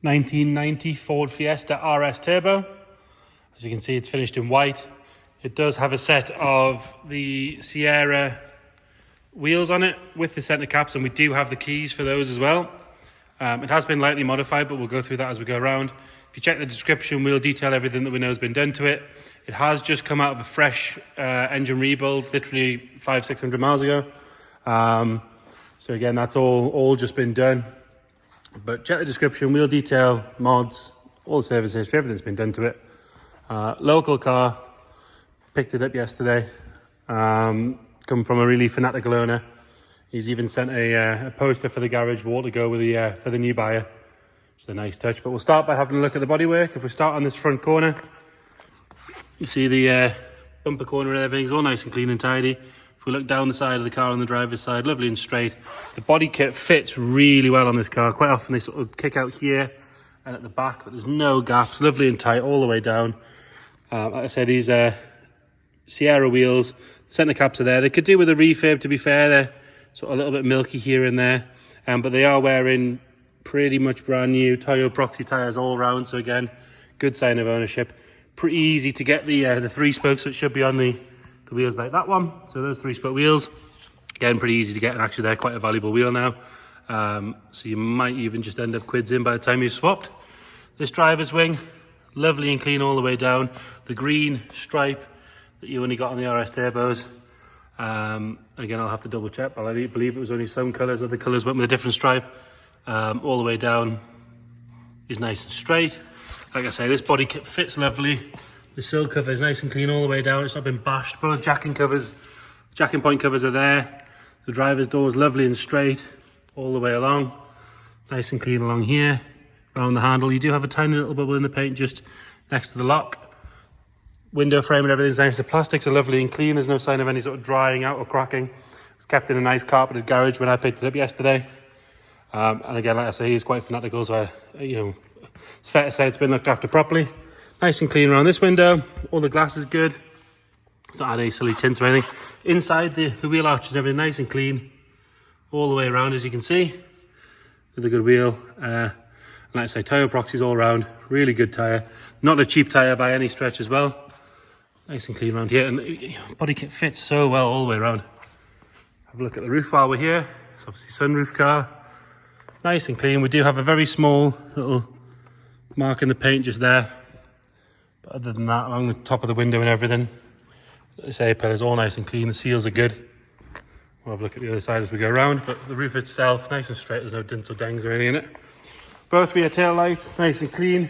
1990 Ford Fiesta RS Turbo. As you can see, it's finished in white. It does have a set of the Sierra wheels on it with the center caps, and we do have the keys for those as well. It has been lightly modified, but we'll go through that as we go around. If you check the description, we'll detail everything that we know has been done to it. It has just come out of a fresh engine rebuild, literally 500-600 miles ago. So again, that's all just been done. But check the description, we'll detail mods, all the service history, everything's been done to it. Local car, picked it up yesterday. Come from a really fanatical owner. He's even sent a poster for the garage wall to go with the for the new buyer. It's a nice touch. But we'll start by having a look at the bodywork. If we start on this front corner, you see the bumper corner and everything's all nice and clean and tidy. If we look down the side of the car on the driver's side, lovely and straight. The body kit fits really well on this car. Quite often they sort of kick out here and at the back, but there's no gaps. Lovely and tight all the way down. Like I said, these Sierra wheels, center caps are there. They could do with a refurb, to be fair. They're sort of a little bit milky here and there, but they are wearing pretty much brand new Toyo Proxy tyres all around. So again, good sign of ownership. Pretty easy to get the 3 spokes, so it should be on the wheels like that one. So those 3-spoke wheels, again, pretty easy to get, and actually they're quite a valuable wheel now. So you might even just end up quids in by the time you've swapped. This driver's wing, lovely and clean all the way down. The green stripe that you only got on the RS Turbos. Again, I'll have to double check, but I believe it was only some colours. Other colours went with a different stripe. All the way down is nice and straight. Like I say, this body kit fits lovely. The sill cover is nice and clean all the way down. It's not been bashed. Both jacking point covers are there. The driver's door is lovely and straight all the way along. Nice and clean along here. Around the handle, you do have a tiny little bubble in the paint just next to the lock. Window frame and everything's nice. The plastics are lovely and clean. There's no sign of any sort of drying out or cracking. It's kept in a nice carpeted garage when I picked it up yesterday. And again, like I say, he's quite fanatical, so it's fair to say it's been looked after properly. Nice and clean around this window. All the glass is good. It's not had any silly tints or anything. Inside, the wheel arches and everything nice and clean all the way around, as you can see. With a good wheel. And like I say, Toyo Proxy's all around. Really good tyre. Not a cheap tyre by any stretch as well. Nice and clean around here. And body kit fits so well all the way around. Have a look at the roof while we're here. It's obviously sunroof car. Nice and clean. We do have a very small little mark in the paint just there. But other than that, along the top of the window and everything, this A-pillar is all nice and clean. The seals are good. We'll have a look at the other side as we go around. But the roof itself, nice and straight. There's no dents or dangs or anything in it. Both rear tail lights, nice and clean.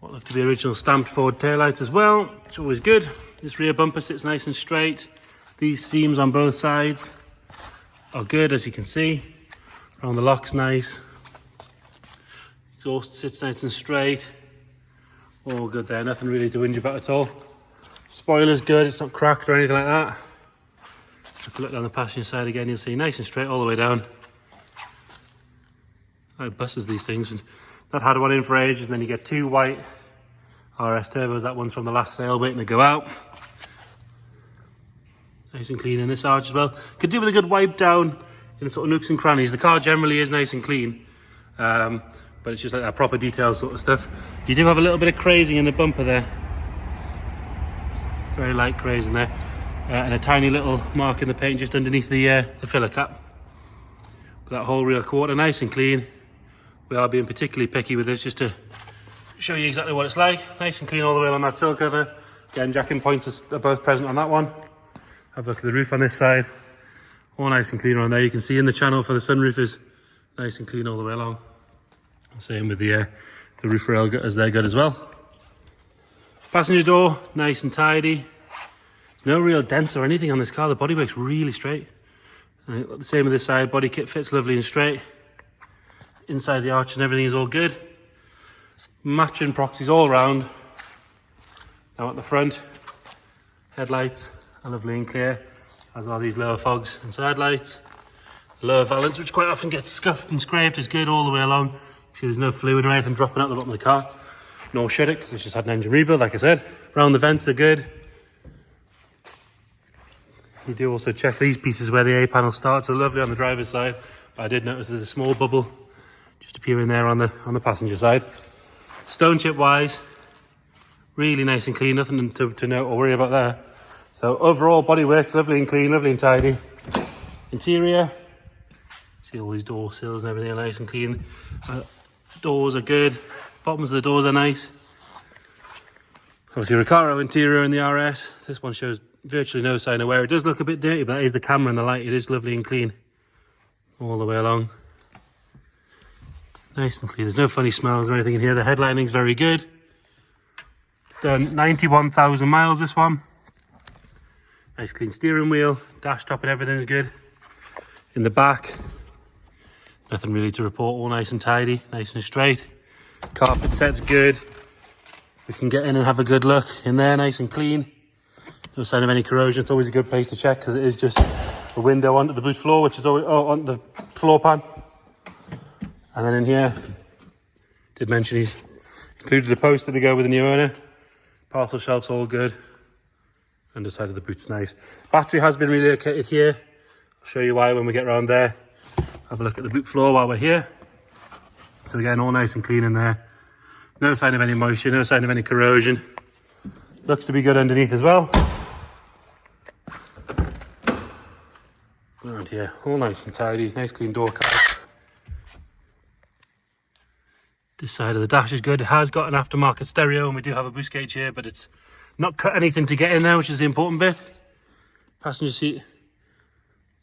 What look to be original stamped Ford tail lights as well. It's always good. This rear bumper sits nice and straight. These seams on both sides are good, as you can see. Around the lock's nice. Exhaust sits nice and straight. All good there, nothing really to whinge about at all. Spoiler's good, it's not cracked or anything like that. If you look down the passenger side again, you'll see nice and straight all the way down. Like buses, these things. Not had one in for ages, and then you get 2 white RS Turbos. That one's from the last sale, waiting to go out. Nice and clean in this arch as well. Could do with a good wipe down in the sort of nooks and crannies. The car generally is nice and clean. But it's just like that proper detail sort of stuff. You do have a little bit of crazing in the bumper there. Very light crazing there. And a tiny little mark in the paint just underneath the filler cap. But that whole rear quarter, nice and clean. We are being particularly picky with this just to show you exactly what it's like. Nice and clean all the way on that sill cover. Again, jacking points are both present on that one. Have a look at the roof on this side. All nice and clean around there. You can see in the channel for the sunroof is nice and clean all the way along. Same with the roof rail gutters, they're good as well. Passenger door, nice and tidy. There's no real dents or anything on this car. The bodywork's really straight. The same with this side. Body kit fits lovely and straight. Inside the arch and everything is all good. Matching proxies all around. Now at the front, headlights are lovely and clear, as are these lower fogs and side lights. The lower valance, which quite often gets scuffed and scraped, is good all the way along. See, there's no fluid or anything dropping out the bottom of the car, nor should it, because it's just had an engine rebuild, like I said. Around the vents are good. You do also check these pieces where the A panel starts, so lovely on the driver's side. But I did notice there's a small bubble just appearing there on the passenger side. Stone chip wise, really nice and clean, nothing to note or worry about there. So overall bodywork's lovely and clean, lovely and tidy. Interior, see all these door sills and everything are nice and clean. Doors are good, bottoms of the doors are nice. Obviously Recaro interior in the RS. This one shows virtually no sign of wear. It does look a bit dirty, but that is the camera and the light. It is lovely and clean all the way along. Nice and clean. There's no funny smells or anything in here. The headlighting's very good. It's done 91,000 miles, this one. Nice clean steering wheel. Dash top and everything's good. In the back, nothing really to report. All nice and tidy, nice and straight. Carpet set's good. We can get in and have a good look in there, nice and clean. No sign of any corrosion. It's always a good place to check because it is just a window onto the boot floor, which is always on the floor pan. And then in here, did mention he's included a poster to go with the new owner. Parcel shelf's all good. Underside of the boot's nice. Battery has been relocated here. I'll show you why when we get around there. Have a look at the boot floor while we're here. So we're getting all nice and clean in there. No sign of any moisture, no sign of any corrosion. Looks to be good underneath as well. Around here, all nice and tidy, nice clean door cards. This side of the dash is good. It has got an aftermarket stereo and we do have a boost gauge here, but it's not cut anything to get in there, which is the important bit. Passenger seat,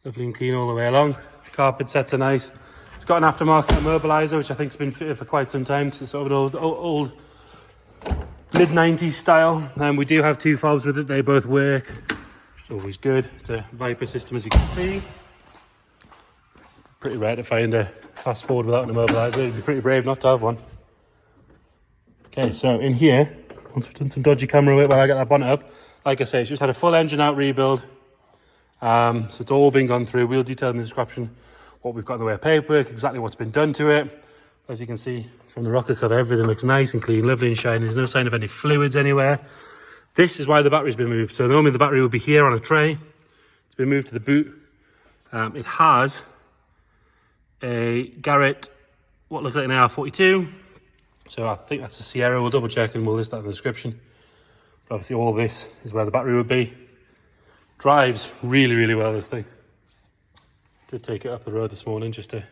lovely and clean all the way along. Carpet sets are nice. It's got an aftermarket immobilizer, which I think has been fitted for quite some time. It's sort of an old mid-90s style. And we do have two fobs with it. They both work, which is always good. It's a Viper system, as you can see. Pretty rare to find a fast forward without an immobilizer. It'd be pretty brave not to have one. Okay, so in here, once we've done some dodgy camera work while I get that bonnet up, like I say, it's just had a full engine out rebuild. So it's all been gone through. We'll detail in the description what we've got in the way of paperwork, exactly what's been done to it. As you can see from the rocker cover, everything looks nice and clean, lovely and shiny. There's no sign of any fluids anywhere. This is why the battery's been moved. So normally the battery would be here on a tray. It's been moved to the boot. It has a Garrett, what looks like an AR42. So I think that's a Sierra. We'll double check and we'll list that in the description. But obviously all this is where the battery would be. Drives really, really well, this thing. Did take it up the road this morning just to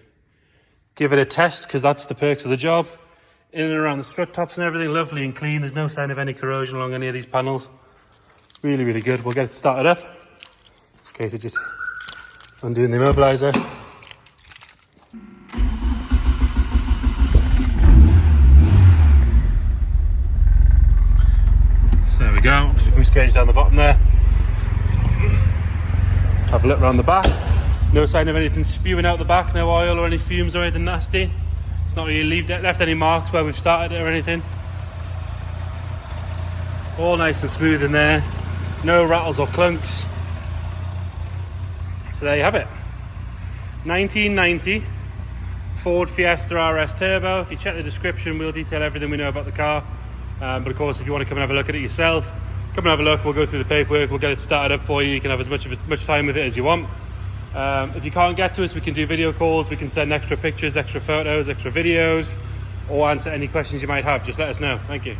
give it a test, because that's the perks of the job. In and around the strut tops and everything, lovely and clean. There's no sign of any corrosion along any of these panels. Really, really good. We'll get it started up. It's a case of just undoing the immobilizer. So there we go. Boost gauge down the bottom there. Have a look around the back. No sign of anything spewing out the back, no oil or any fumes or anything nasty. It's not really left any marks where we've started it or anything. All nice and smooth in there. No rattles or clunks. So there you have it. 1990 Ford Fiesta RS Turbo. If you check the description, we'll detail everything we know about the car. But of course, if you want to come and have a look at it yourself, come and have a look. We'll go through the paperwork. We'll get it started up for you. You can have as much time with it as you want. If you can't get to us, we can do video calls. We can send extra pictures, extra photos, extra videos, or answer any questions you might have. Just let us know. Thank you.